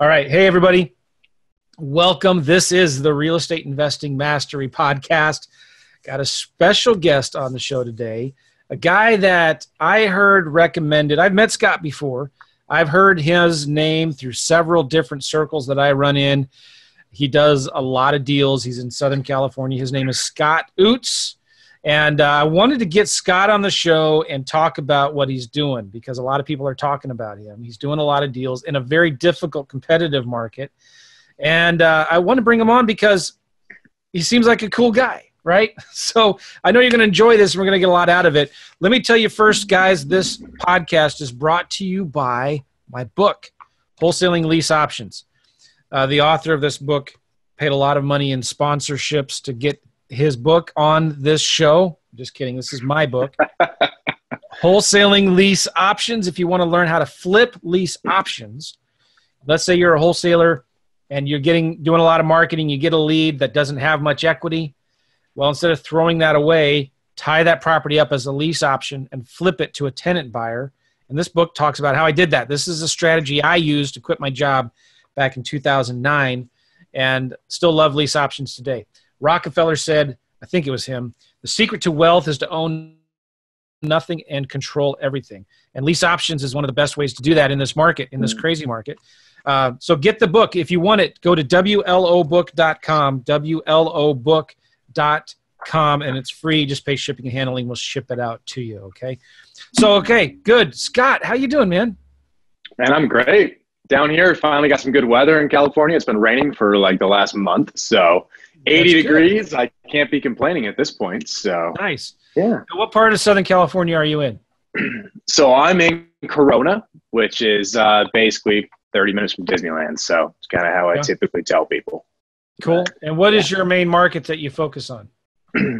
All right. Hey, everybody. Welcome. This is the Real Estate Investing Mastery Podcast. Got a special guest on the show today, a guy that I heard recommended. I've met Scott before. I've heard his name through several different circles that I run in. He does a lot of deals. He's in Southern California. His name is Scott Oots. And I wanted to get Scott on the show and talk about what he's doing because a lot of people are talking about him. He's doing a lot of deals in a very difficult competitive market. And I want to bring him on because he seems like a cool guy, right? So I know you're going to enjoy this and we're going to get a lot out of it. Let me tell you first, guys, this podcast is brought to you by my book, Wholesaling Lease Options. The author of this book paid a lot of money in sponsorships to get his book on this show. Just kidding. This is my book. Wholesaling Lease Options. If you want to learn how to flip lease options, let's say you're a wholesaler and you're doing a lot of marketing, you get a lead that doesn't have much equity. Well, instead of throwing that away, tie that property up as a lease option and flip it to a tenant buyer. And this book talks about how I did that. This is a strategy I used to quit my job back in 2009 and still love lease options today. Rockefeller said, I think it was him, the secret to wealth is to own nothing and control everything. And lease options is one of the best ways to do that in this market, in this crazy market. So get the book. If you want it, go to WLObook.com, WLObook.com, and it's free. Just pay shipping and handling. We'll ship it out to you, okay? So, okay, good. Scott, how you doing, man? Man, I'm great. Down here, finally got some good weather in California. It's been raining for like the last month, so 80 degrees. I can't be complaining at this point. So nice. Yeah. So what part of Southern California are you in? So I'm in Corona, which is basically 30 minutes from Disneyland. So it's kind of how I typically tell people. Cool. And what is your main market that you focus on?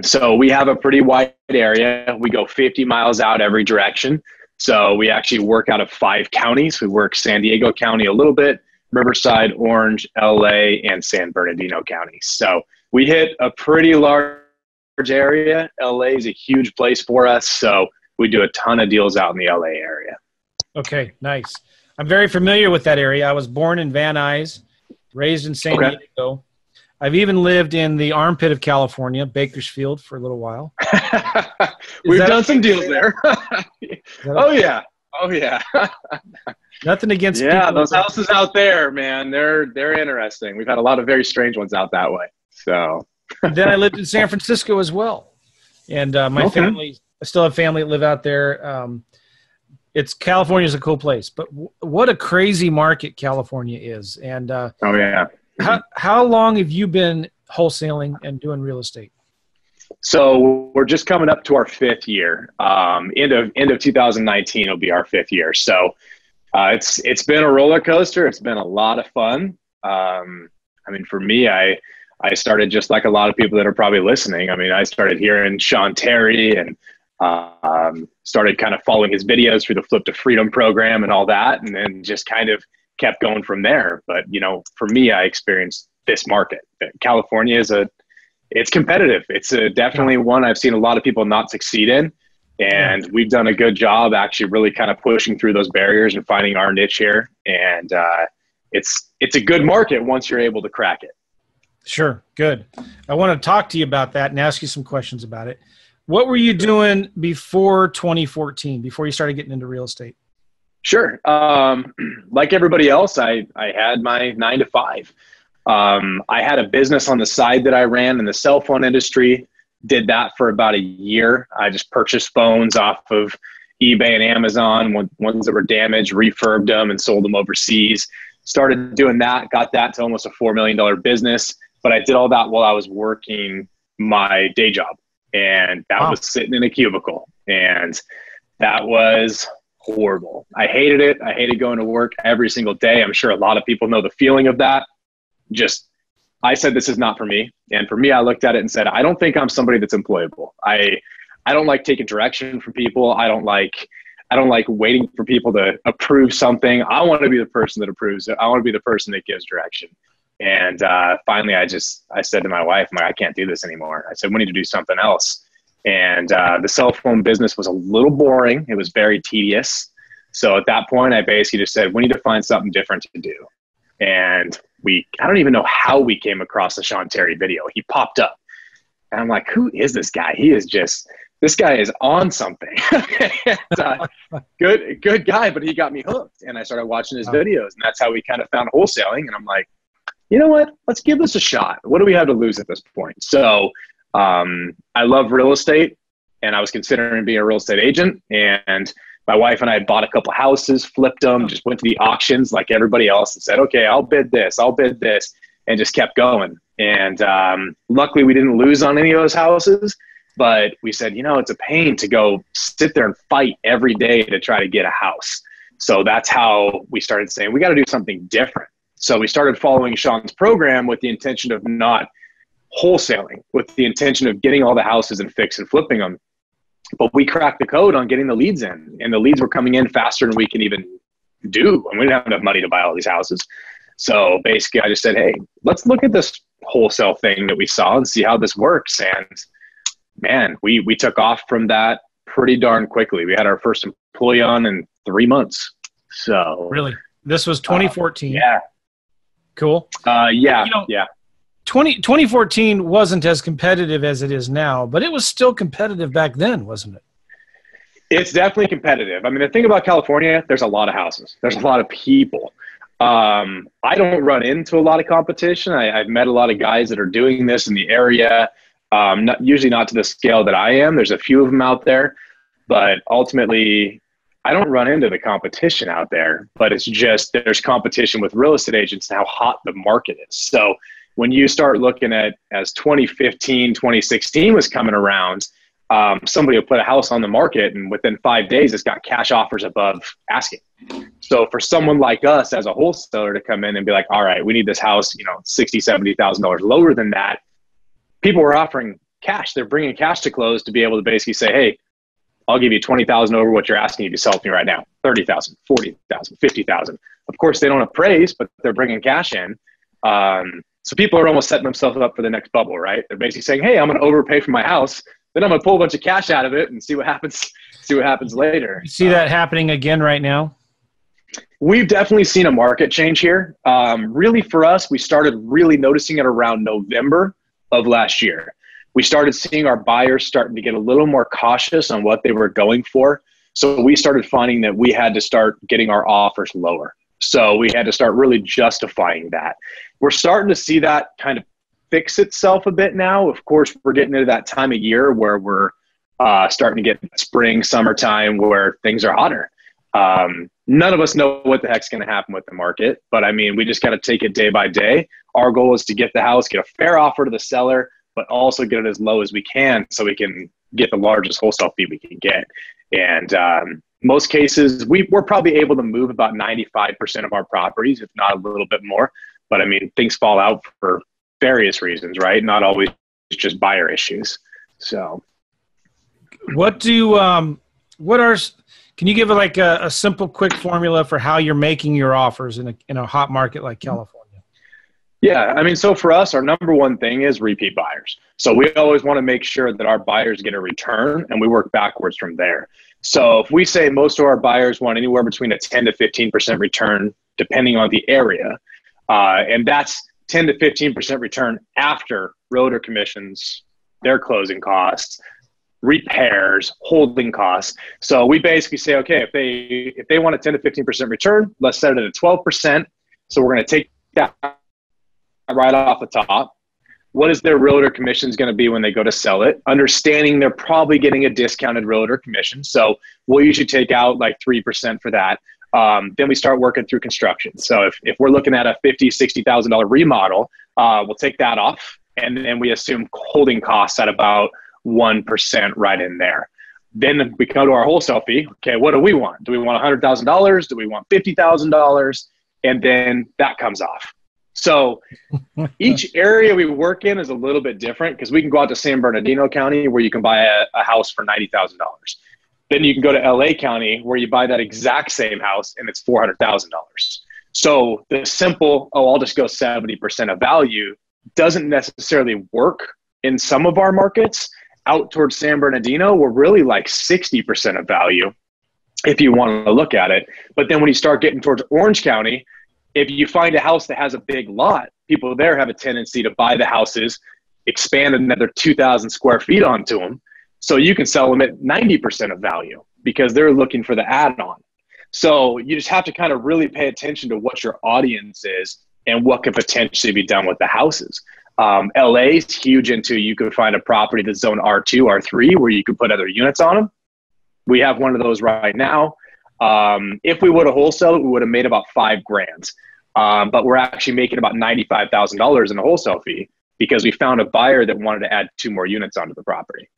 So we have a pretty wide area. We go 50 miles out every direction. So we actually work out of 5 counties. We work San Diego County a little bit, Riverside, Orange, LA, and San Bernardino counties. So we hit a pretty large area. LA is a huge place for us. So we do a ton of deals out in the LA area. Okay, nice. I'm very familiar with that area. I was born in Van Nuys, raised in San Diego. I've even lived in the armpit of California, Bakersfield, for a little while. We've done some deals there. Oh, yeah. Oh, yeah. Nothing against people. Those houses out there, man, they're interesting. We've had a lot of very strange ones out that way. So then I lived in San Francisco as well. And my family, I still have family that live out there. California is a cool place, but what a crazy market California is. And how long have you been wholesaling and doing real estate? So we're just coming up to our 5th year. End of 2019 will be our 5th year. So it's been a roller coaster. It's been a lot of fun. I mean, for me, I started just like a lot of people that are probably listening. I mean, I started hearing Sean Terry and started kind of following his videos through the Flip to Freedom program and all that, and then just kind of kept going from there. But, you know, for me, I experienced this market. California it's competitive. It's definitely one I've seen a lot of people not succeed in. And we've done a good job actually really kind of pushing through those barriers and finding our niche here. And it's a good market once you're able to crack it. Sure. Good. I want to talk to you about that and ask you some questions about it. What were you doing before 2014, before you started getting into real estate? Sure. Like everybody else, I had my 9 to 5. I had a business on the side that I ran in the cell phone industry, did that for about a year. I just purchased phones off of eBay and Amazon, ones that were damaged, refurbed them and sold them overseas. Started doing that, got that to almost a $4 million business. But I did all that while I was working my day job. And that was sitting in a cubicle. And that was horrible. I hated it. I hated going to work every single day. I'm sure a lot of people know the feeling of that. I said, this is not for me. And for me, I looked at it and said, I don't think I'm somebody that's employable. I don't like taking direction from people. I don't like waiting for people to approve something. I want to be the person that approves it. I want to be the person that gives direction. And finally, I said to my wife, I can't do this anymore. I said, we need to do something else. And the cell phone business was a little boring. It was very tedious. So at that point, I basically just said, we need to find something different to do. And I don't even know how we came across the Sean Terry video. He popped up and I'm like, who is this guy? This guy is on something. And, good guy, but he got me hooked. And I started watching his videos, and that's how we kind of found wholesaling. And I'm like, you know what? Let's give this a shot. What do we have to lose at this point? So I love real estate, and I was considering being a real estate agent. And my wife and I bought a couple houses, flipped them, just went to the auctions like everybody else and said, okay, I'll bid this, and just kept going. And luckily we didn't lose on any of those houses, but we said, it's a pain to go sit there and fight every day to try to get a house. So that's how we started saying, we got to do something different. So we started following Sean's program with the intention of not wholesaling, with the intention of getting all the houses and fix and flipping them. But we cracked the code on getting the leads in, and the leads were coming in faster than we can even do. And we didn't have enough money to buy all these houses. So basically I just said, hey, let's look at this wholesale thing that we saw and see how this works. And man, we took off from that pretty darn quickly. We had our first employee on in 3 months. So really, this was 2014. Yeah. Cool. Yeah. 2014 wasn't as competitive as it is now, but it was still competitive back then, wasn't it? It's definitely competitive. I mean, the thing about California, there's a lot of houses. There's a lot of people. I don't run into a lot of competition. I've met a lot of guys that are doing this in the area, usually not to the scale that I am. There's a few of them out there, but ultimately I don't run into the competition out there, but it's just there's competition with real estate agents and how hot the market is. So when you start looking at as 2015, 2016 was coming around, somebody will put a house on the market and within 5 days, it's got cash offers above asking. So for someone like us as a wholesaler to come in and be like, all right, we need this house, $60,000, $70,000 lower than that. People were offering cash. They're bringing cash to close to be able to basically say, hey, I'll give you 20,000 over what you're asking you to sell to me right now. 30,000, 40,000, 50,000. Of course, they don't appraise, but they're bringing cash in. So people are almost setting themselves up for the next bubble, right? They're basically saying, hey, I'm going to overpay for my house. Then I'm going to pull a bunch of cash out of it and see what happens later. You see that happening again right now? We've definitely seen a market change here. Really for us, we started really noticing it around November of last year. We started seeing our buyers starting to get a little more cautious on what they were going for. So we started finding that we had to start getting our offers lower. So we had to start really justifying that. We're starting to see that kind of fix itself a bit now. Of course, we're getting into that time of year where we're starting to get spring, summertime where things are hotter. None of us know what the heck's going to happen with the market, but I mean, we just got to take it day by day. Our goal is to get the house, get a fair offer to the seller, but also get it as low as we can so we can get the largest wholesale fee we can get. And most cases, we're probably able to move about 95% of our properties, if not a little bit more. But I mean, things fall out for various reasons, right? Not always just buyer issues. So can you give like a simple, quick formula for how you're making your offers in a hot market like California? Yeah, I mean, so for us, our number one thing is repeat buyers. So we always want to make sure that our buyers get a return, and we work backwards from there. So if we say most of our buyers want anywhere between a 10 to 15% return, depending on the area, and that's 10 to 15% return after realtor commissions, their closing costs, repairs, holding costs. So we basically say, okay, if they want a 10 to 15% return, let's set it at 12%. So we're going to take that right off the top. What is their realtor commissions going to be when they go to sell it? Understanding they're probably getting a discounted realtor commission. So we'll usually take out like 3% for that. Then we start working through construction. So if we're looking at a $50,000, $60,000 remodel, we'll take that off. And then we assume holding costs at about 1% right in there. Then we come to our wholesale fee. Okay, what do we want? Do we want $100,000? Do we want $50,000? And then that comes off. So each area we work in is a little bit different because we can go out to San Bernardino County where you can buy a house for $90,000. Then you can go to LA County where you buy that exact same house and it's $400,000. So the simple, I'll just go 70% of value doesn't necessarily work in some of our markets. Out towards San Bernardino, we're really like 60% of value if you want to look at it. But then when you start getting towards Orange County, If you find a house that has a big lot, people there have a tendency to buy the houses, expand another 2,000 square feet onto them, so you can sell them at 90% of value because they're looking for the add-on. So you just have to kind of really pay attention to what your audience is and what could potentially be done with the houses. LA is huge into, you could find a property that's zone R2, R3, where you could put other units on them. We have one of those right now. If we would have wholesaled, we would have made about $5,000. But we're actually making about $95,000 in a wholesale fee because we found a buyer that wanted to add 2 more units onto the property.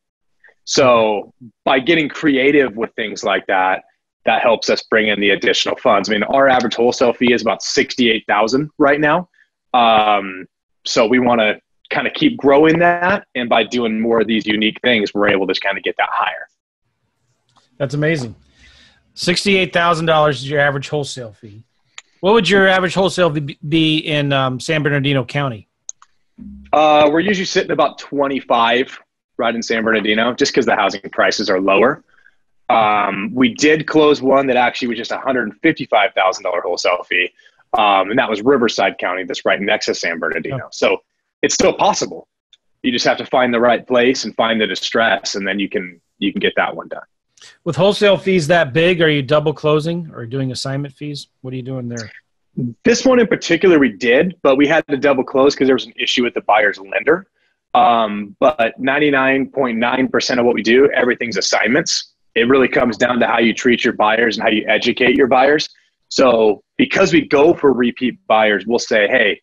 So by getting creative with things like that, that helps us bring in the additional funds. I mean, our average wholesale fee is about $68,000 right now. So we want to kind of keep growing that. And by doing more of these unique things, we're able to kind of get that higher. That's amazing. $68,000 is your average wholesale fee. What would your average wholesale be in San Bernardino County? We're usually sitting about 25 right in San Bernardino, just because the housing prices are lower. We did close one that actually was just $155,000 wholesale fee. And that was Riverside County, that's right next to San Bernardino. Oh. So it's still possible. You just have to find the right place and find the distress, and then you can get that one done. With wholesale fees that big, are you double closing or doing assignment fees? What are you doing there? This one in particular we did, but we had to double close because there was an issue with the buyer's lender. But 99.9% of what we do, everything's assignments. It really comes down to how you treat your buyers and how you educate your buyers. So because we go for repeat buyers, we'll say, hey,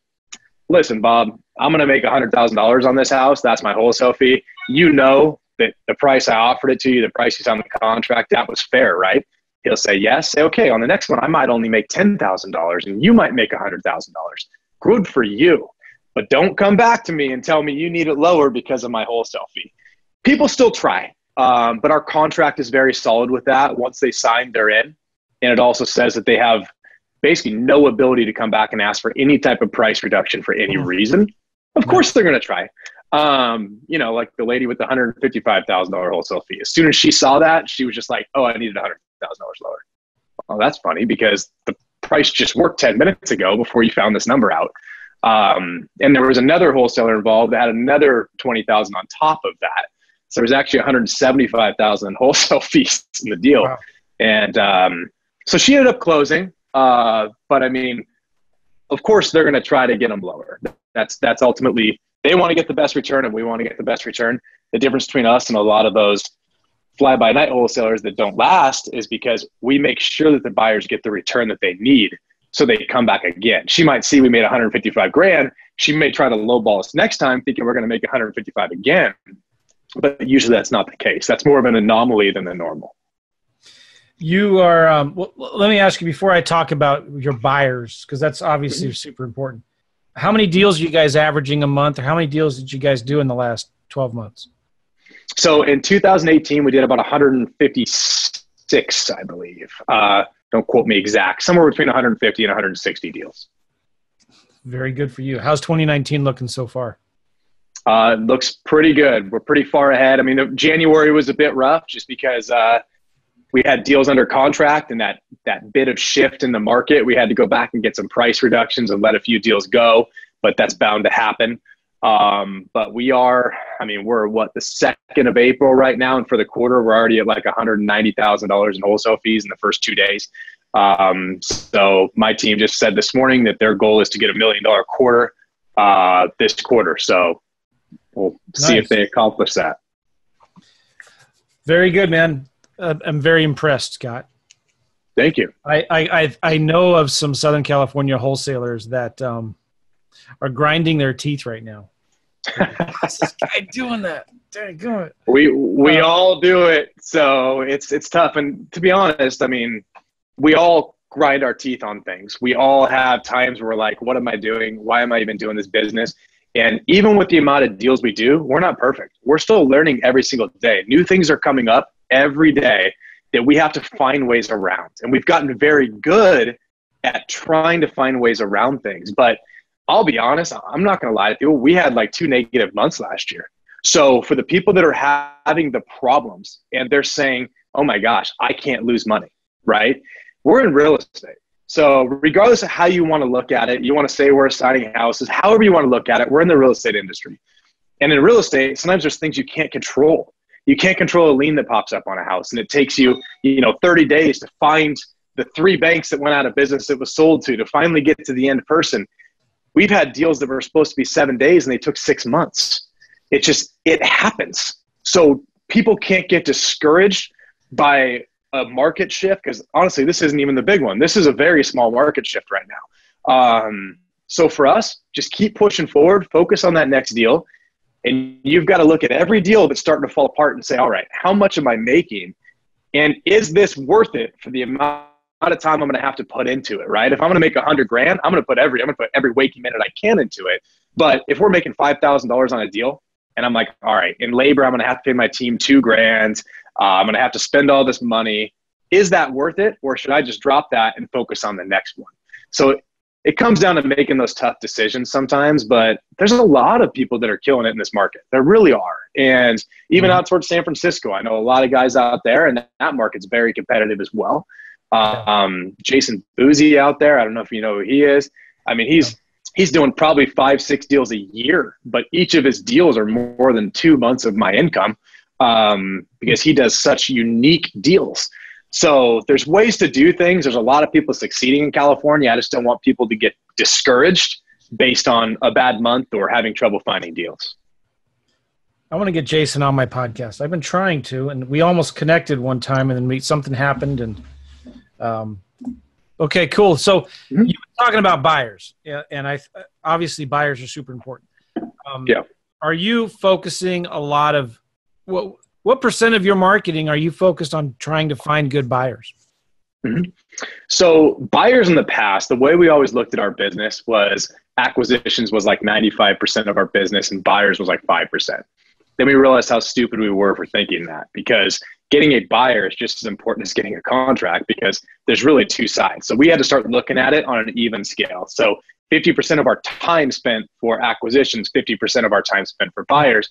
listen, Bob, I'm going to make $100,000 on this house. That's my wholesale fee. You know that the price I offered it to you, the price you signed the contract, that was fair, right? He'll say yes. Say, okay, on the next one, I might only make $10,000 and you might make $100,000. Good for you. But don't come back to me and tell me you need it lower because of my wholesale fee. People still try, but our contract is very solid with that. Once they sign, they're in. And it also says that they have basically no ability to come back and ask for any type of price reduction for any reason. Of course, they're going to try. You know, like the lady with the $155,000 wholesale fee. As soon as she saw that, she was just like, oh, I needed $100,000 lower. Well, that's funny because the price just worked 10 minutes ago before you found this number out. And there was another wholesaler involved that had another $20,000 on top of that. So there was actually $175,000 in wholesale fees in the deal. Wow. And so she ended up closing. But I mean, of course, they're going to try to get them lower. That's ultimately, they want to get the best return and we want to get the best return. The difference between us and a lot of those fly-by-night wholesalers that don't last is because we make sure that the buyers get the return that they need so they come back again. She might see we made $155,000. She may try to lowball us next time thinking we're going to make $155,000 again. But usually that's not the case. That's more of an anomaly than the normal. You are, well, let me ask you before I talk about your buyers, because that's obviously super important. How many deals are you guys averaging a month, or how many deals did you guys do in the last 12 months? So in 2018, we did about 156, I believe. Don't quote me exact, somewhere between 150 and 160 deals. Very good for you. How's 2019 looking so far? Looks pretty good. We're pretty far ahead. I mean, January was a bit rough just because we had deals under contract and that bit of shift in the market. We had to go back and get some price reductions and let a few deals go, but that's bound to happen. But we're the 2nd of April right now. And for the quarter, we're already at like $190,000 in wholesale fees in the first 2 days. So my team just said this morning that their goal is to get $1 million quarter this quarter. So we'll see if they accomplish that. Very good, man. I'm very impressed, Scott. Thank you. I know of some Southern California wholesalers that are grinding their teeth right now. What's this guy doing that? Dang it. We all do it. So it's tough. And to be honest, I mean, we all grind our teeth on things. We all have times where we're like, what am I doing? Why am I even doing this business? And even with the amount of deals we do, we're not perfect. We're still learning every single day. New things are coming up every day that we have to find ways around. And we've gotten very good at trying to find ways around things. But I'll be honest, I'm not going to lie to you. We had like 2 negative months last year. So for the people that are having the problems and they're saying, oh my gosh, I can't lose money, right? We're in real estate. So regardless of how you want to look at it, you want to say we're assigning houses, however you want to look at it, we're in the real estate industry. And in real estate, sometimes there's things you can't control. You can't control a lien that pops up on a house, and it takes you, 30 days to find the 3 banks that went out of business that was sold to finally get to the end person. We've had deals that were supposed to be 7 days and they took 6 months. It happens. So people can't get discouraged by a market shift, because honestly, this isn't even the big one. This is a very small market shift right now. So for us, just keep pushing forward, focus on that next deal. And you've got to look at every deal that's starting to fall apart and say, all right, how much am I making? And is this worth it for the amount of time I'm going to have to put into it, right? If I'm going to make $100,000, I'm going to put every waking minute I can into it. But if we're making $5,000 on a deal, and I'm like, all right, in labor, I'm going to have to pay my team $2,000. I'm going to have to spend all this money. Is that worth it? Or should I just drop that and focus on the next one? So it comes down to making those tough decisions sometimes, but there's a lot of people that are killing it in this market. There really are. And even out towards San Francisco, I know a lot of guys out there, and that market's very competitive as well. Jason Boozy out there, I don't know if you know who he is. I mean, he's doing probably 5-6 deals a year, but each of his deals are more than 2 months of my income, because he does such unique deals. So there's ways to do things. There's a lot of people succeeding in California. I just don't want people to get discouraged based on a bad month or having trouble finding deals. I want to get Jason on my podcast. I've been trying to, and we almost connected one time, and then something happened. And okay, cool. So you were talking about buyers, and obviously buyers are super important. Are you focusing a lot of what percent of your marketing are you focused on trying to find good buyers? So buyers in the past, the way we always looked at our business was acquisitions was like 95% of our business and buyers was like 5%. Then we realized how stupid we were for thinking that, because getting a buyer is just as important as getting a contract, because there's really 2 sides. So we had to start looking at it on an even scale. So 50% of our time spent for acquisitions, 50% of our time spent for buyers.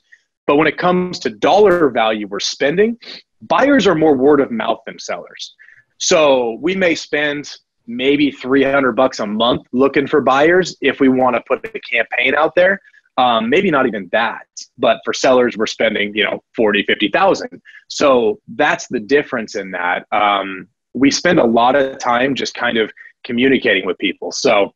But when it comes to dollar value we're spending, buyers are more word of mouth than sellers. So we may spend maybe $300 a month looking for buyers if we want to put a campaign out there. Maybe not even that, but for sellers, we're spending, 40, 50,000. So that's the difference in that. We spend a lot of time just kind of communicating with people. So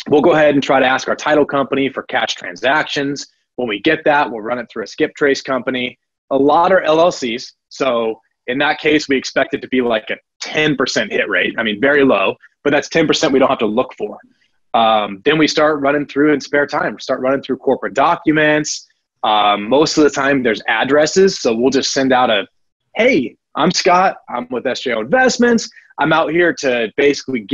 we'll go ahead and try to ask our title company for cash transactions. When we get that, we'll run it through a skip trace company. A lot are LLCs. So in that case, we expect it to be like a 10% hit rate. I mean, very low, but that's 10% we don't have to look for. Then we start running through in spare time, start running through corporate documents. Most of the time there's addresses. So we'll just send out hey, I'm Scott. I'm with SJO Investments. I'm out here to basically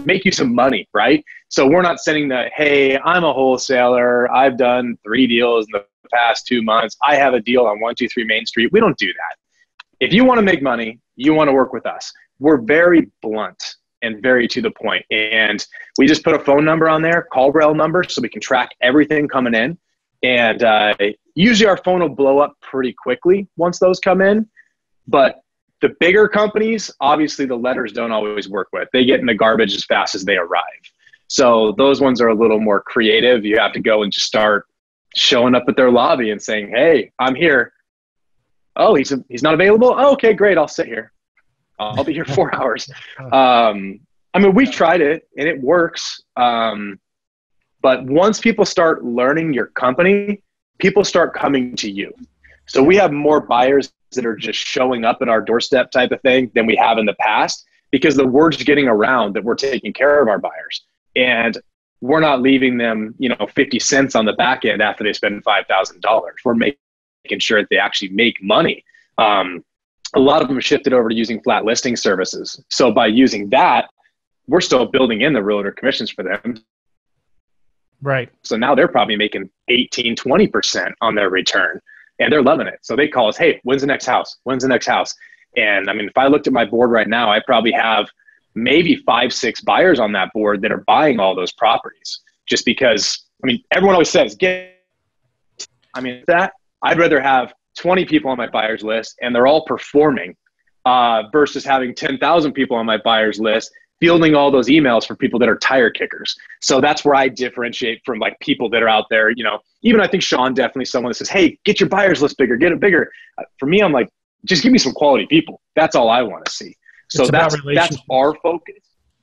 make you some money, right? So we're not sending hey, I'm a wholesaler. I've done 3 deals in the past 2 months. I have a deal on 123 Main Street. We don't do that. If you want to make money, you want to work with us. We're very blunt and very to the point. And we just put a phone number on there, call rel number, so we can track everything coming in. And usually our phone will blow up pretty quickly once those come in. But the bigger companies, obviously the letters don't always work with. They get in the garbage as fast as they arrive. So those ones are a little more creative. You have to go and just start showing up at their lobby and saying, hey, I'm here. Oh, he's not available? Oh, okay, great. I'll sit here. I'll be here 4 hours. I mean, we've tried it and it works. But once people start learning your company, people start coming to you. So we have more buyers that are just showing up at our doorstep type of thing than we have in the past, because the word's getting around that we're taking care of our buyers. And we're not leaving them, 50 cents on the back end after they spend $5,000. We're making sure that they actually make money. A lot of them have shifted over to using flat listing services. So by using that, we're still building in the realtor commissions for them. Right. So now they're probably making 18, 20% on their return, and they're loving it. So they call us, hey, when's the next house? When's the next house? And I mean, if I looked at my board right now, I probably have maybe 5, 6 buyers on that board that are buying all those properties, just because, I mean, everyone always says, I'd rather have 20 people on my buyers list and they're all performing versus having 10,000 people on my buyers list fielding all those emails for people that are tire kickers. So that's where I differentiate from like people that are out there, you know, even I think Sean, definitely someone that says, hey, get your buyers list bigger, get it bigger. For me, I'm like, just give me some quality people. That's all I want to see. So that's our focus.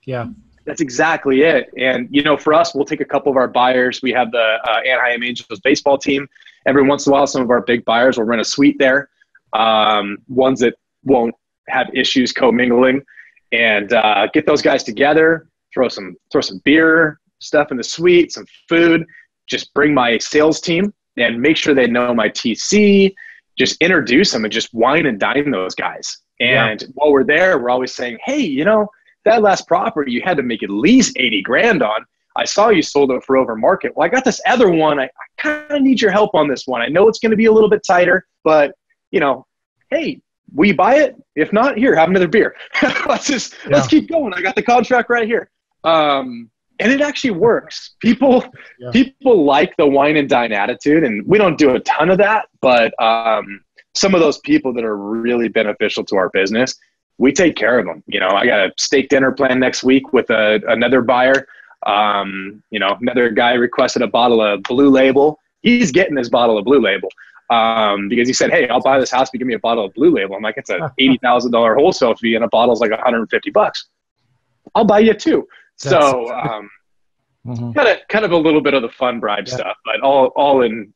Yeah. That's exactly it. And, you know, for us, we'll take a couple of our buyers. We have the Anaheim Angels baseball team. Every once in a while, some of our big buyers will rent a suite there. Ones that won't have issues commingling, and get those guys together, throw some beer stuff in the suite, some food, just bring my sales team and make sure they know my TC, just introduce them and just wine and dine those guys. And while we're there, we're always saying, hey, you know, that last property you had to make at least 80 grand on. I saw you sold it for over market. Well, I got this other one. I kind of need your help on this one. I know it's going to be a little bit tighter, but, you know, hey, will you buy it? If not, here, have another beer. Let's keep going. I got the contract right here. And it actually works. People like the wine and dine attitude, and we don't do a ton of that, but some of those people that are really beneficial to our business, we take care of them. You know, I got a steak dinner plan next week with another buyer. You know, another guy requested a bottle of Blue Label. He's getting this bottle of Blue Label. Because he said, hey, I'll buy this house if you give me a bottle of Blue Label. I'm like, it's a $80,000 wholesale fee and a bottle's like $150. I'll buy you two. So, kind of a little bit of the fun bribe stuff, but all in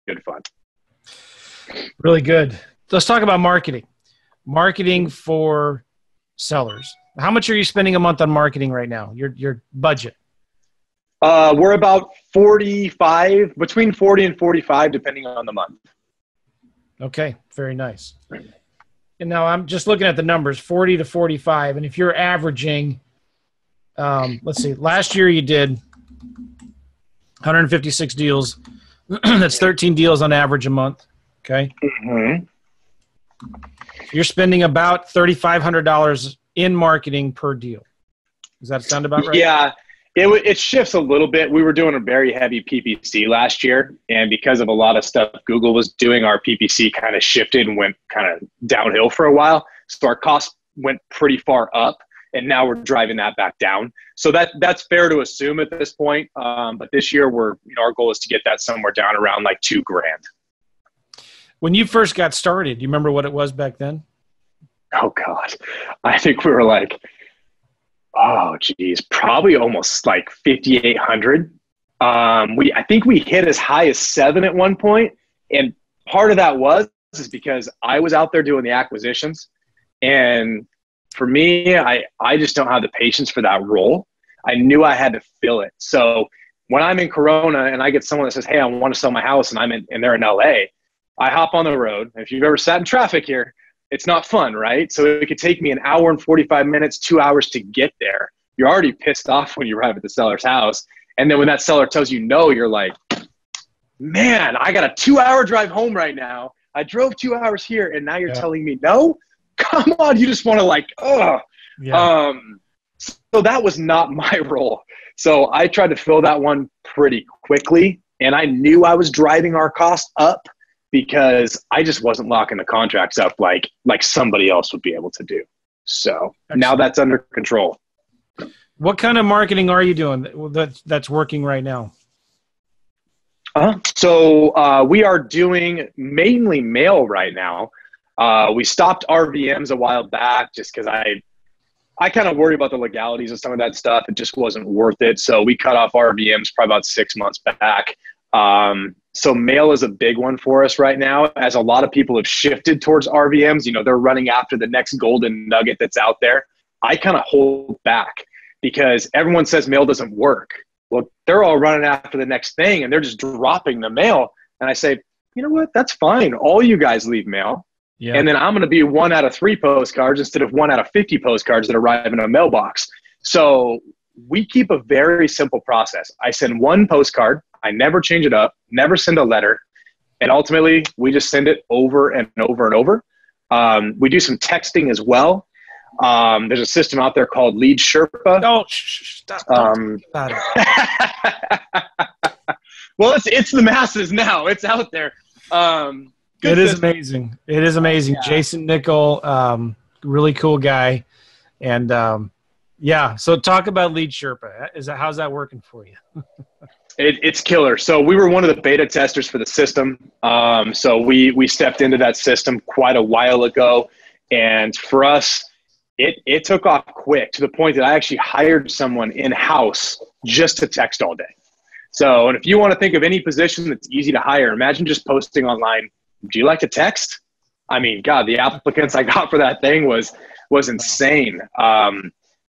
good fun. Really good. Let's talk about marketing. Marketing for sellers. How much are you spending a month on marketing right now? Your budget? We're about 45, between 40 and 45, depending on the month. Okay. Very nice. And now I'm just looking at the numbers, 40 to 45. And if you're averaging, let's see, last year you did 156 deals. That's 13 deals on average a month. Okay. Mm-hmm. You're spending about $3,500 in marketing per deal. Does that sound about right? Yeah. It shifts a little bit. We were doing a very heavy PPC last year, and because of a lot of stuff Google was doing, our PPC kind of shifted and went kind of downhill for a while. So our costs went pretty far up, and now we're driving that back down. So that's fair to assume at this point. But this year, our goal is to get that somewhere down around like $2,000. When you first got started, do you remember what it was back then? Oh God, I think we were like, oh geez, probably almost like 5,800. I think we hit as high as 7 at one point, and part of that is because I was out there doing the acquisitions, and for me, I just don't have the patience for that role. I knew I had to fill it. So when I'm in Corona and I get someone that says, hey, I want to sell my house, and they're in LA, I hop on the road. If you've ever sat in traffic here, it's not fun, right? So it could take me an hour and 45 minutes, 2 hours to get there. You're already pissed off when you arrive at the seller's house. And then when that seller tells you no, you're like, man, I got a 2-hour drive home right now. I drove 2 hours here, and now you're telling me no? Come on, you just want to like, ugh. Yeah. So that was not my role. So I tried to fill that one pretty quickly, and I knew I was driving our cost up because I just wasn't locking the contracts up like somebody else would be able to do. So now that's under control. What kind of marketing are you doing that's working right now? So we are doing mainly mail right now. We stopped RVMs a while back just because I kind of worry about the legalities of some of that stuff. It just wasn't worth it. So we cut off RVMs probably about 6 months back. So mail is a big one for us right now, as a lot of people have shifted towards RVMs. You know, they're running after the next golden nugget that's out there. I kind of hold back because everyone says mail doesn't work. Well, they're all running after the next thing and they're just dropping the mail. And I say, you know what? That's fine. All you guys leave mail. Yeah. And then I'm going to be 1 out of 3 postcards instead of 1 out of 50 postcards that arrive in a mailbox. So we keep a very simple process. I send 1 postcard. I never change it up, never send a letter. And ultimately, we just send it over and over and over. We do some texting as well. There's a system out there called Lead Sherpa. Oh, stop. About it. Well, it's the masses now. It's out there. It is amazing. It is amazing. Yeah. Jason Nickel, really cool guy. And Yeah. So talk about Lead Sherpa. How's that working for you? It's killer. So we were one of the beta testers for the system. So we stepped into that system quite a while ago. And for us, it took off quick to the point that I actually hired someone in-house just to text all day. So, and if you want to think of any position that's easy to hire, imagine just posting online, do you like to text? I mean, God, the applicants I got for that thing was insane.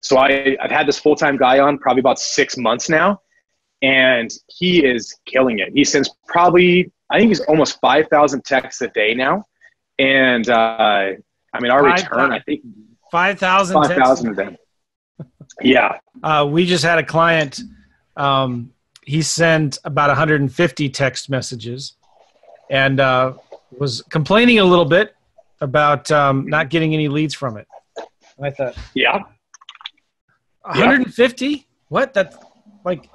So I've had this full-time guy on probably about 6 months now, and he is killing it. He sends probably, I think he's almost 5,000 texts a day now. And I mean, our return, I think 5,000 texts a day. Yeah. We just had a client, he sent about 150 text messages and was complaining a little bit about not getting any leads from it. And I thought, yeah. 150? Yeah. What? That's like,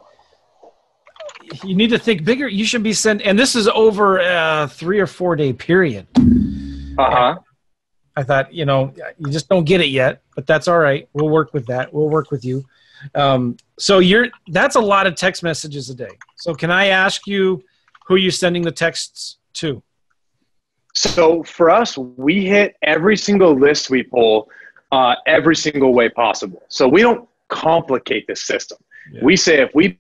you need to think bigger. You should be sending, and this is over a 3 or 4 day period. Uh-huh. I thought, you you just don't get it yet, but that's all right. We'll work with that. We'll work with you. So that's a lot of text messages a day. So can I ask you who you're sending the texts to? So for us, we hit every single list we pull every single way possible. So we don't complicate the system. Yeah. We say if we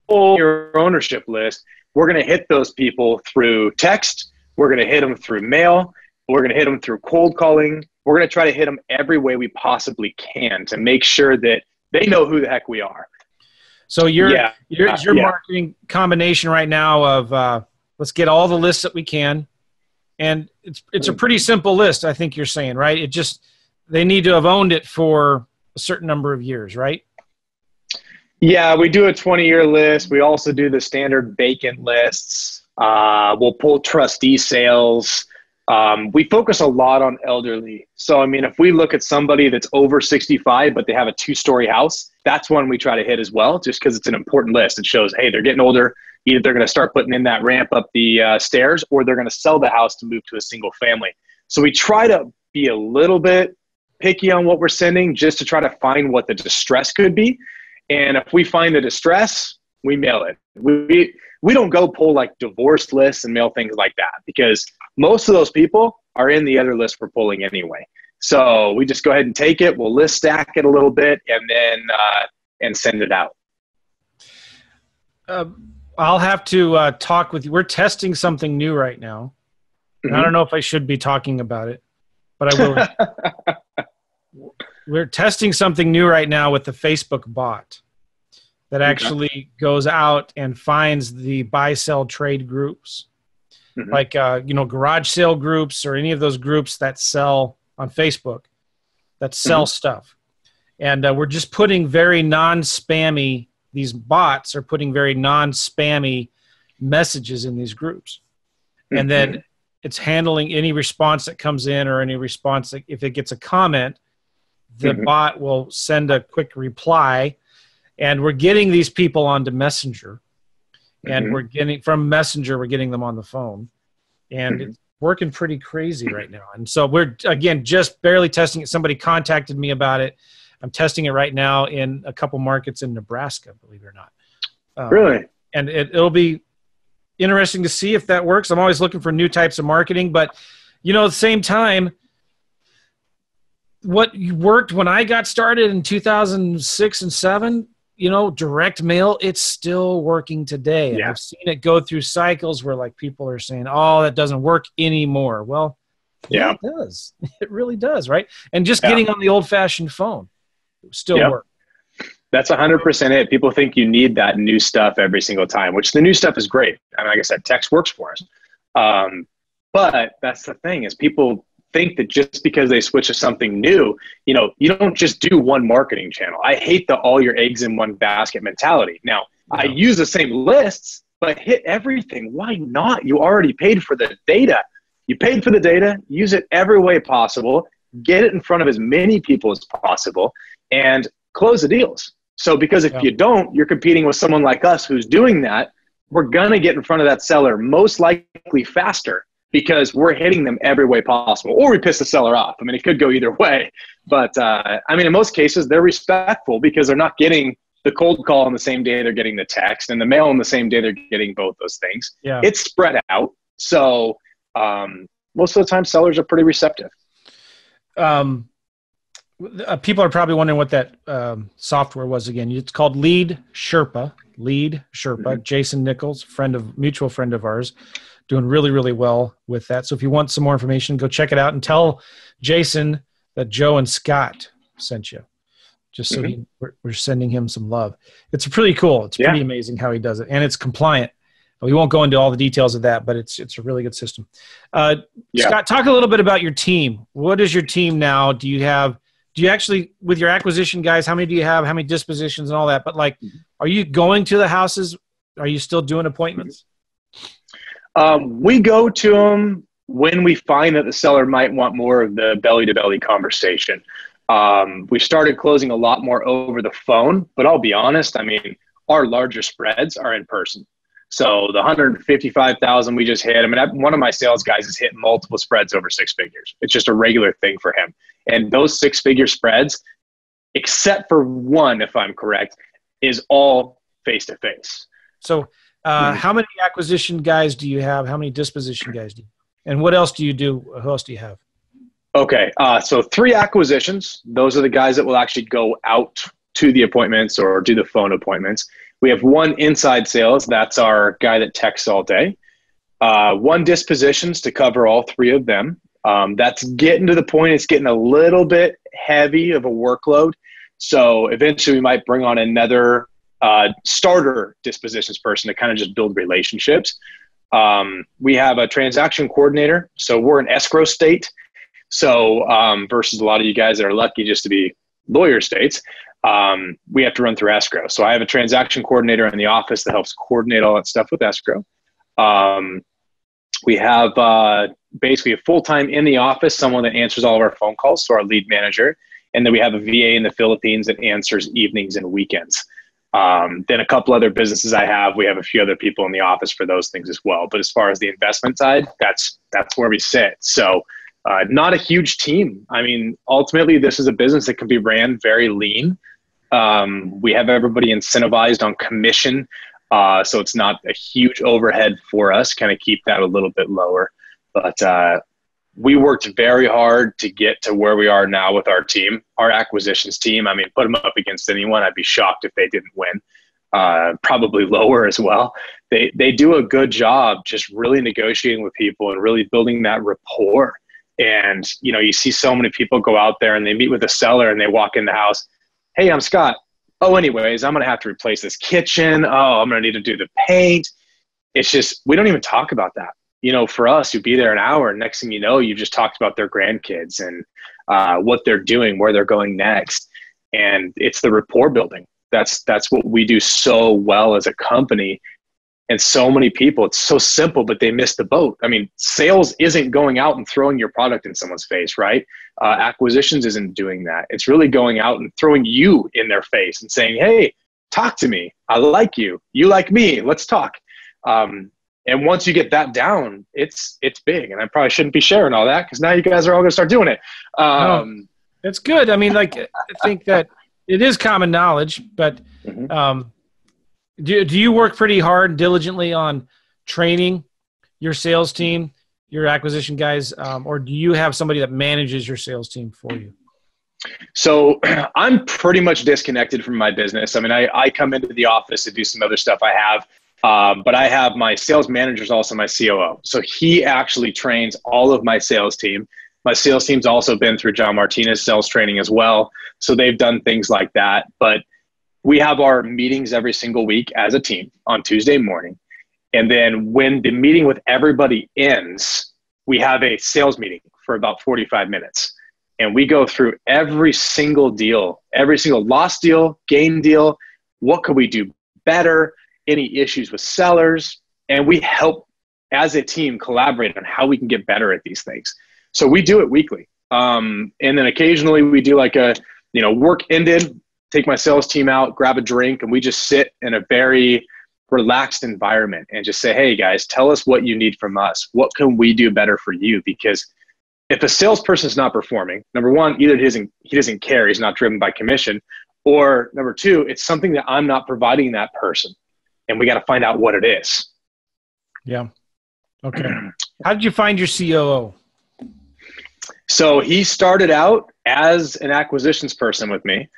pull your ownership list, we're going to hit those people through text. We're going to hit them through mail. We're going to hit them through cold calling. We're going to try to hit them every way we possibly can to make sure that they know who the heck we are. So your marketing combination right now of let's get all the lists that we can. And it's a pretty simple list, I think you're saying, right? They need to have owned it for a certain number of years, right? Yeah, we do a 20-year list. We also do the standard vacant lists. We'll pull trustee sales. We focus a lot on elderly. So, I mean, if we look at somebody that's over 65, but they have a 2-story house, that's one we try to hit as well, just because it's an important list. It shows, hey, they're getting older. Either they're going to start putting in that ramp up the stairs, or they're going to sell the house to move to a single family. So we try to be a little bit picky on what we're sending just to try to find what the distress could be. And if we find the distress, we mail it. We don't go pull like divorce lists and mail things like that, because most of those people are in the other list we're pulling anyway. So we just go ahead and take it. We'll list stack it a little bit and then and send it out. I'll have to talk with you. We're testing something new right now. Mm-hmm. I don't know if I should be talking about it, but I will. We're testing something new right now with the Facebook bot that actually goes out and finds the buy, sell, trade groups, like garage sale groups or any of those groups that sell on Facebook, that sell stuff. And we're just putting very non-spammy. These bots are putting very non-spammy messages in these groups. And then it's handling any response that comes in, or any response that, if it gets a comment, the bot will send a quick reply. And we're getting these people onto Messenger. And we're getting from Messenger, we're getting them on the phone. And it's working pretty crazy right now. And so we're, again, just barely testing it. Somebody contacted me about it. I'm testing it right now in a couple markets in Nebraska, believe it or not. Really? And it'll be interesting to see if that works. I'm always looking for new types of marketing. But, at the same time, what worked when I got started in 2006 and 7, direct mail, it's still working today. And I've seen it go through cycles where like people are saying, oh, that doesn't work anymore. Well, it does. It really does, right? And just getting on the old-fashioned phone still works. That's 100% it. People think you need that new stuff every single time, which the new stuff is great. I mean, like I said, text works for us. But that's the thing, is people think that just because they switch to something new, you don't just do one marketing channel. I hate the all your eggs in one basket mentality. Now, I use the same lists, but hit everything. Why not? You already paid for the data. You paid for the data, use it every way possible, get it in front of as many people as possible, and close the deals. So because if you don't, you're competing with someone like us who's doing that. We're going to get in front of that seller most likely faster, because we're hitting them every way possible, or we piss the seller off. I mean, it could go either way, But I mean, in most cases, they're respectful because they're not getting the cold call on the same day they're getting the text, and the mail on the same day they're getting both those things. Yeah. It's spread out. So most of the time, sellers are pretty receptive. People are probably wondering what that software was again. It's called Lead Sherpa. Lead Sherpa. Mm-hmm. Jason Nichols, mutual friend of ours, doing really, really well with that. So if you want some more information, go check it out and tell Jason that Joe and Scott sent you. Just so we're sending him some love. It's pretty cool. It's pretty amazing how he does it, and it's compliant. We won't go into all the details of that, but it's a really good system. Scott, talk a little bit about your team. What is your team now? Do you actually, with your acquisition guys, how many do you have? How many dispositions and all that? But like, are you going to the houses? Are you still doing appointments? We go to them when we find that the seller might want more of the belly-to-belly conversation. We started closing a lot more over the phone, but I'll be honest, I mean, our larger spreads are in person. So the 155,000 we just hit, I mean, one of my sales guys has hit multiple spreads over 6 figures. It's just a regular thing for him. And those 6-figure spreads, except for one, if I'm correct, is all face-to-face. So how many acquisition guys do you have? How many disposition guys do you have? And what else do you do? Who else do you have? Okay, so 3 acquisitions. Those are the guys that will actually go out to the appointments or do the phone appointments. We have 1 inside sales. That's our guy that texts all day. 1 dispositions to cover all 3 of them. That's getting to the point, it's getting a little bit heavy of a workload. So eventually we might bring on another starter dispositions person to kind of just build relationships. We have a transaction coordinator. So we're an escrow state. So versus a lot of you guys that are lucky just to be lawyer states, we have to run through escrow. So I have a transaction coordinator in the office that helps coordinate all that stuff with escrow. We have basically a full-time in the office, someone that answers all of our phone calls, so our lead manager. And then we have a VA in the Philippines that answers evenings and weekends. Then a couple other businesses I have, we have a few other people in the office for those things as well. But as far as the investment side, that's where we sit. So not a huge team. I mean, ultimately, this is a business that can be ran very lean. We have everybody incentivized on commission. So it's not a huge overhead for us, kind of keep that a little bit lower. But we worked very hard to get to where we are now with our team, our acquisitions team. I mean, put them up against anyone, I'd be shocked if they didn't win. Probably lower as well. They do a good job just really negotiating with people and really building that rapport. And, you know, you see so many people go out there and they meet with a seller and they walk in the house. Hey, I'm Scott. Oh, anyways, I'm going to have to replace this kitchen. Oh, I'm going to need to do the paint. It's just, we don't even talk about that. You know, for us, you'd be there an hour and next thing you know, you've just talked about their grandkids and what they're doing, where they're going next. And it's the rapport building. That's what we do so well as a company. And so many people, it's so simple, but they miss the boat. I mean, sales isn't going out and throwing your product in someone's face, right? Acquisitions isn't doing that. It's really going out and throwing you in their face and saying, hey, talk to me. I like you. You like me. Let's talk. And once you get that down, it's big. And I probably shouldn't be sharing all that because now you guys are all going to start doing it. No, it's good. I mean, like, I think that it is common knowledge, but do you work pretty hard, diligently on training your sales team, your acquisition guys, or do you have somebody that manages your sales team for you? So I'm pretty much disconnected from my business. I mean, I come into the office to do some other stuff I have, but I have my sales manager is also my COO. So he actually trains all of my sales team. My sales team's also been through John Martinez sales training as well. So they've done things like that. But we have our meetings every single week as a team on Tuesday morning. And then when the meeting with everybody ends, we have a sales meeting for about 45 minutes. And we go through every single deal, every single lost deal, gain deal. What could we do better? Any issues with sellers? And we help as a team collaborate on how we can get better at these things. So we do it weekly. And then occasionally we do like work ended, take my sales team out, grab a drink, and we just sit in a very relaxed environment and just say, hey guys, tell us what you need from us. What can we do better for you? Because if a salesperson is not performing, number one, either he doesn't care, he's not driven by commission, or number two, it's something that I'm not providing that person, and we got to find out what it is. Yeah. Okay. How did you find your COO? So he started out as an acquisitions person with me,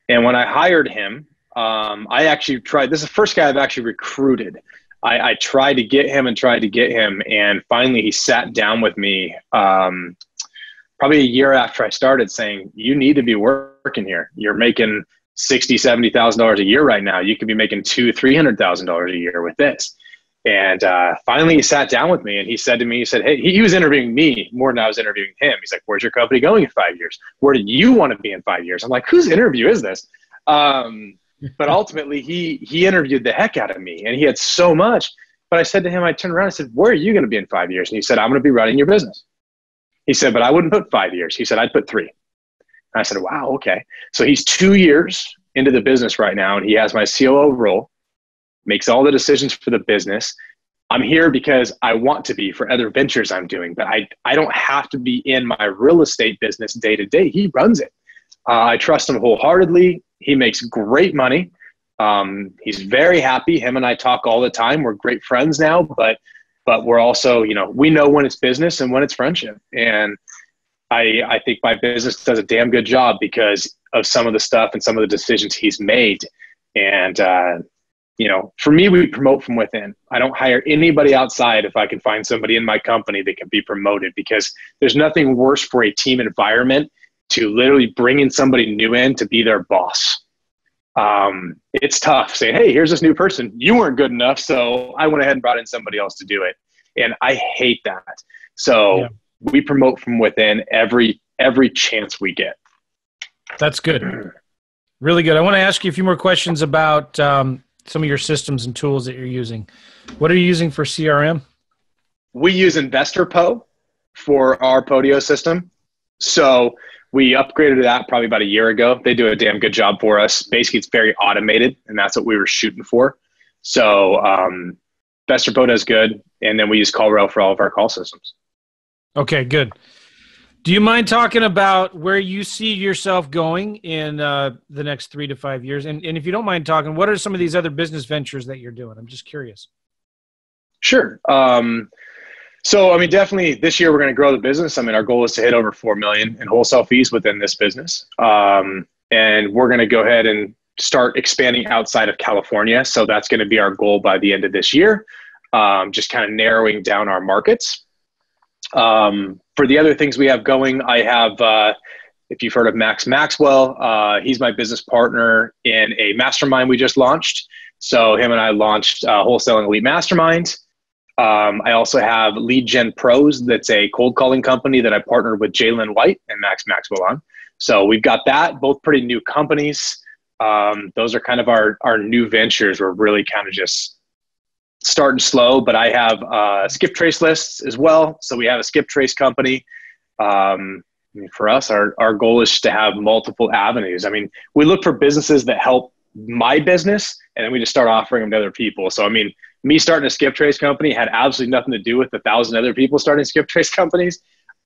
and when I hired him, I actually tried. This is the first guy I've actually recruited. I tried to get him, and finally he sat down with me probably a year after I started, saying, you need to be working here. You're making $60,000, $70,000 a year right now. You could be making $200,000-$300,000 a year with this. And finally he sat down with me and he said to me, he said, hey, he was interviewing me more than I was interviewing him. He's like, where's your company going in 5 years? Where do you want to be in 5 years? I'm like, whose interview is this? But ultimately he interviewed the heck out of me, and he had so much. But I said to him, I turned around and said, where are you going to be in 5 years? And he said, I'm going to be running your business. He said, but I wouldn't put 5 years. He said, I'd put 3. And I said, wow, okay. So he's 2 years into the business right now, and he has my COO role, makes all the decisions for the business. I'm here because I want to be for other ventures I'm doing, but I don't have to be in my real estate business day to day. He runs it. I trust him wholeheartedly. He makes great money. He's very happy. Him and I talk all the time. We're great friends now, but we're also, we know when it's business and when it's friendship. And I think my business does a damn good job because of some of the stuff and some of the decisions he's made. And, for me, we promote from within. I don't hire anybody outside if I can find somebody in my company that can be promoted, because there's nothing worse for a team environment to literally bring in somebody new in to be their boss. It's tough saying, hey, here's this new person. You weren't good enough, so I went ahead and brought in somebody else to do it. And I hate that. So we promote from within every chance we get. That's good. Really good. I want to ask you a few more questions about some of your systems and tools that you're using. What are you using for CRM? We use InvestorPo for our Podio system. So we upgraded that probably about a year ago. They do a damn good job for us. Basically, it's very automated, and that's what we were shooting for. So InvestorPo does good, and then we use CallRail for all of our call systems. Okay, good. Do you mind talking about where you see yourself going in the next 3 to 5 years? And if you don't mind talking, what are some of these other business ventures that you're doing? I'm just curious. Sure. So, definitely this year we're going to grow the business. Our goal is to hit over 4 million in wholesale fees within this business. And we're going to go ahead and start expanding outside of California. So that's going to be our goal by the end of this year. Just kind of narrowing down our markets. For the other things we have going, I have, if you've heard of Max Maxwell, he's my business partner in a mastermind we just launched. So him and I launched Wholesaling Elite Mastermind. I also have Lead Gen Pros. That's a cold calling company that I partnered with Jalen White and Max Maxwell on. So we've got that, both pretty new companies. Those are kind of our new ventures. We're really kind of just starting slow, but I have skip trace lists as well. So we have a skip trace company. For us, our goal is to have multiple avenues. We look for businesses that help my business, and then we just start offering them to other people. So, me starting a skip trace company had absolutely nothing to do with 1,000 other people starting skip trace companies.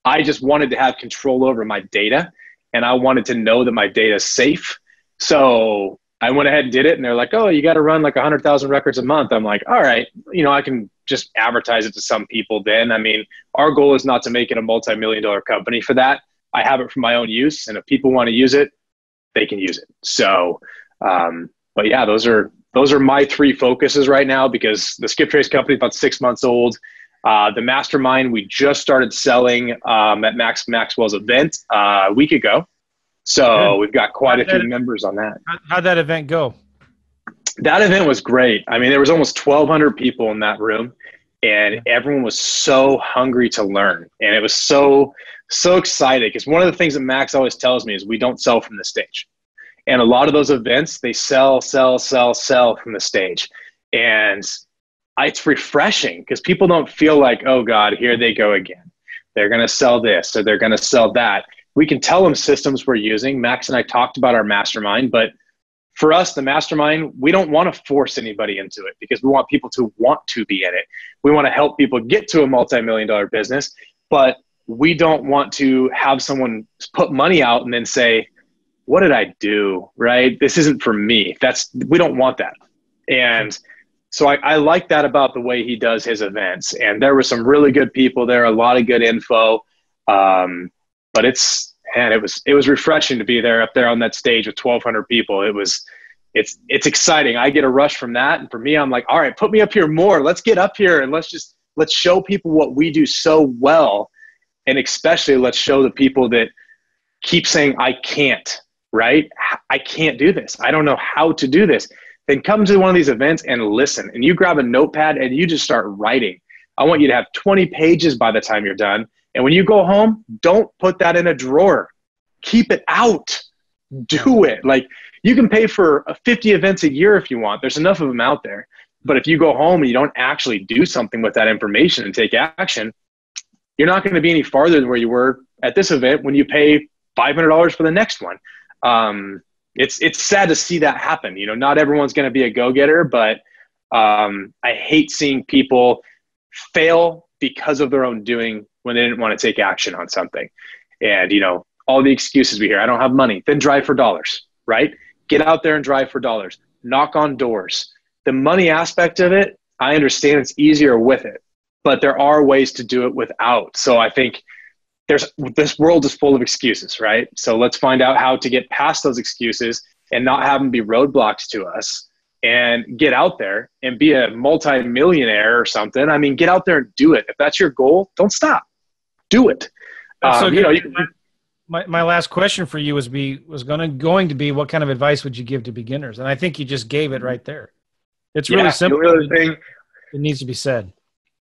I just wanted to have control over my data, and I wanted to know that my data is safe. So I went ahead and did it, and they're like, oh, you got to run like 100,000 records a month. I'm like, all right, I can just advertise it to some people then. Our goal is not to make it a multi-million-dollar company for that. I have it for my own use, and if people want to use it, they can use it. So, but yeah, those are my 3 focuses right now, because the skip trace company is about 6 months old. The mastermind, we just started selling at Max Maxwell's event a week ago. So we've got quite a few members on that. How'd that event go? That event was great. There was almost 1,200 people in that room, and everyone was so hungry to learn. And it was so excited, because one of the things that Max always tells me is we don't sell from the stage. And a lot of those events, they sell from the stage. And it's refreshing, because people don't feel like, oh God, here they go again. They're going to sell this or they're going to sell that. We can tell them systems we're using. Max and I talked about our mastermind, but for us, the mastermind, we don't want to force anybody into it, because we want people to want to be in it. We want to help people get to a multi-million-dollar business, but we don't want to have someone put money out and then say, what did I do? Right? This isn't for me. We don't want that. And so I like that about the way he does his events. And there were some really good people there, a lot of good info. But it was refreshing to be there up there on that stage with 1,200 people. It's exciting. I get a rush from that. And for me, I'm like, all right, put me up here more. Let's get up here and let's show people what we do so well. And especially let's show the people that keep saying, I can't, right? I can't do this. I don't know how to do this. Then come to one of these events and listen. And you grab a notepad and you just start writing. I want you to have 20 pages by the time you're done. And when you go home, don't put that in a drawer. Keep it out. Do it. Like, you can pay for 50 events a year if you want. There's enough of them out there. But if you go home and you don't actually do something with that information and take action, you're not going to be any farther than where you were at this event when you pay $500 for the next one. It's sad to see that happen. You know, not everyone's going to be a go-getter, but I hate seeing people fail because of their own doing when they didn't want to take action on something. And, you know, all the excuses we hear, I don't have money, then drive for dollars, right? Get out there and drive for dollars. Knock on doors. The money aspect of it, I understand it's easier with it, but there are ways to do it without. So I think this world is full of excuses, right? So let's find out how to get past those excuses and not have them be roadblocks to us, and get out there and be a multi-millionaire or something. I mean, get out there and do it. If that's your goal, don't stop. Do it. My last question for you was going to be, what kind of advice would you give to beginners? And I think you just gave it right there. It's really simple. It needs to be said.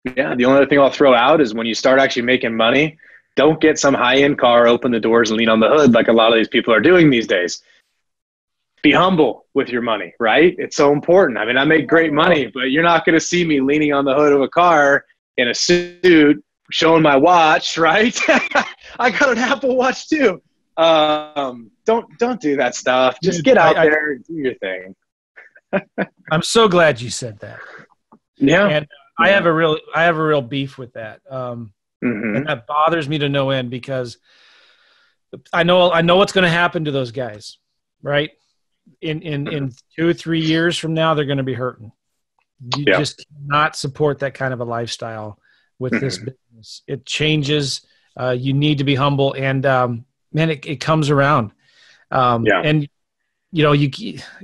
Yeah. The only other thing I'll throw out is when you start actually making money, don't get some high-end car, open the doors and lean on the hood like a lot of these people are doing these days. Be humble with your money, right? It's so important. I mean, I make great money, but you're not going to see me leaning on the hood of a car in a suit, showing my watch, right? I got an Apple Watch too. Don't do that stuff. Just get out there and do your thing. I'm so glad you said that. Yeah. And I have a real beef with that. And that bothers me to no end, because I know what's going to happen to those guys, right? In 2 or 3 years from now, they're going to be hurting. You just cannot support that kind of a lifestyle with this business. It changes. You need to be humble, and man, it comes around. And you know,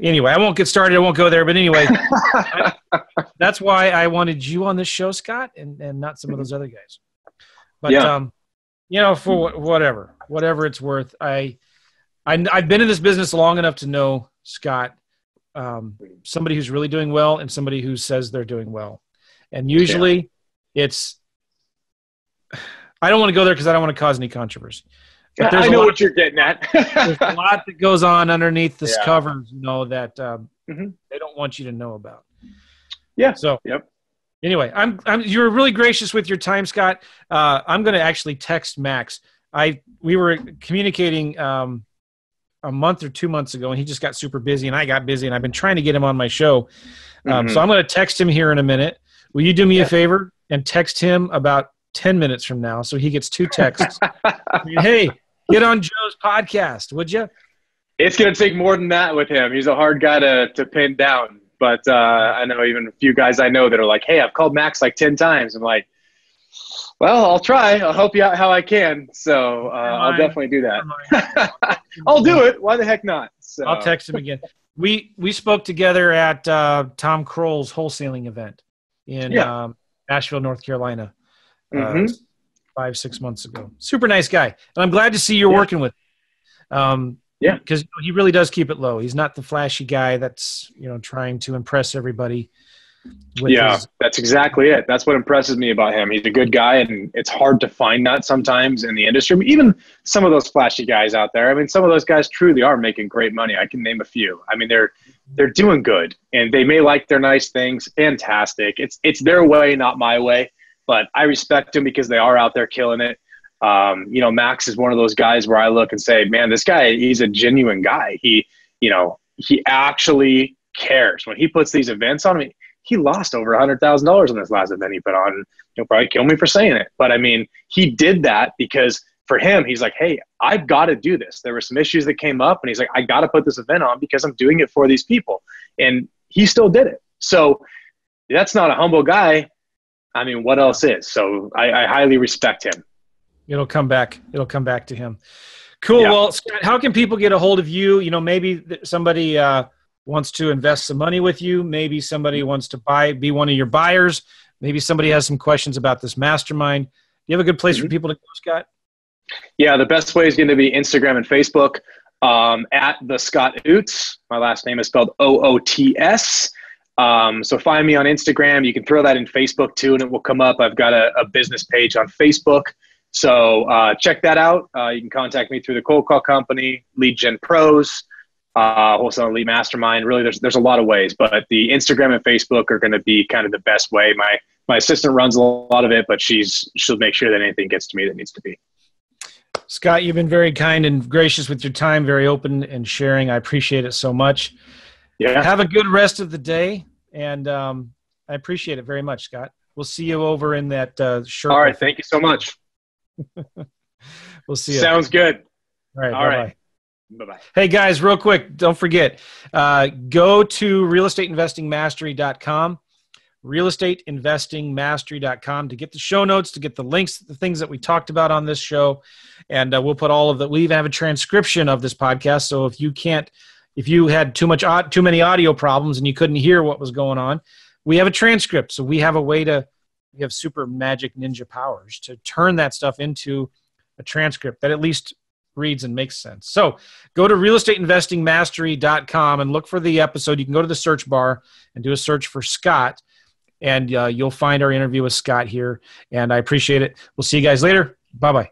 anyway, I won't get started. I won't go there. But anyway, that's why I wanted you on this show, Scott, and not some of those other guys. But you know, for whatever it's worth, I've been in this business long enough to know, Scott, somebody who's really doing well and somebody who says they're doing well. And usually it's, I don't want to go there because I don't want to cause any controversy. But I know what you're getting at. There's a lot that goes on underneath this cover, you know, that they don't want you to know about. Yeah. So, anyway, you're really gracious with your time, Scott. I'm going to actually text Max. We were communicating a month or 2 months ago, and he just got super busy, and I got busy, and I've been trying to get him on my show. So I'm going to text him here in a minute. Will you do me a favor and text him about 10 minutes from now, so he gets 2 texts? Hey, get on Joe's podcast, would you? It's going to take more than that with him. He's a hard guy to pin down. But I know even a few guys I know that are like, hey, I've called Max like 10 times. I'm like, well, I'll try. I'll help you out how I can. So I'll definitely do that. I'll do it. Why the heck not? So. I'll text him again. We spoke together at Tom Kroll's wholesaling event in Asheville, North Carolina, 5-6 months ago. Super nice guy. And I'm glad to see you're working with him. Because he really does keep it low. He's not the flashy guy that's, you know, trying to impress everybody. That's exactly it. That's what impresses me about him. He's a good guy, and it's hard to find that sometimes in the industry. Even some of those flashy guys out there, I mean, some of those guys truly are making great money. I can name a few. I mean, they're doing good, and they may like their nice things. Fantastic. It's their way, not my way, but I respect them because they are out there killing it. You know, Max is one of those guys where I look and say, man, this guy, he's a genuine guy. He actually cares. When he puts these events on, he lost over $100,000 on this last event he put on. He'll probably kill me for saying it. But I mean, he did that because for him, he's like, hey, I've got to do this. There were some issues that came up and he's like, I got to put this event on because I'm doing it for these people. And he still did it. So that's not a humble guy. I mean, what else is? So I highly respect him. It'll come back. It'll come back to him. Cool. Yeah. Well, Scott, how can people get a hold of you? You know, maybe somebody wants to invest some money with you. Maybe somebody wants to be one of your buyers. Maybe somebody has some questions about this mastermind. Do you have a good place for people to go, Scott? Yeah, the best way is going to be Instagram and Facebook at the Scott Oots. My last name is spelled OOTS. So find me on Instagram. You can throw that in Facebook too, and it will come up. I've got a business page on Facebook. So check that out. You can contact me through the cold call company, Lead Gen Pros, Wholesale Elite Mastermind. Really, there's a lot of ways, but the Instagram and Facebook are going to be kind of the best way. My assistant runs a lot of it, but she'll make sure that anything gets to me that needs to be. Scott, you've been very kind and gracious with your time, very open and sharing. I appreciate it so much. Yeah. Have a good rest of the day, and I appreciate it very much, Scott. We'll see you over in that Sherpa. All right. Thank you so much. We'll see you. Sounds good. All right. All right. Bye-bye. Hey, guys, real quick, don't forget, go to realestateinvestingmastery.com, realestateinvestingmastery.com to get the show notes, to get the links, the things that we talked about on this show. And we'll put all of that. We even have a transcription of this podcast. So if you had too many audio problems and you couldn't hear what was going on, we have a transcript. So we have super magic ninja powers to turn that stuff into a transcript that at least reads and makes sense. So go to realestateinvestingmastery.com and look for the episode. You can go to the search bar and do a search for Scott, and you'll find our interview with Scott here. And I appreciate it. We'll see you guys later. Bye-bye.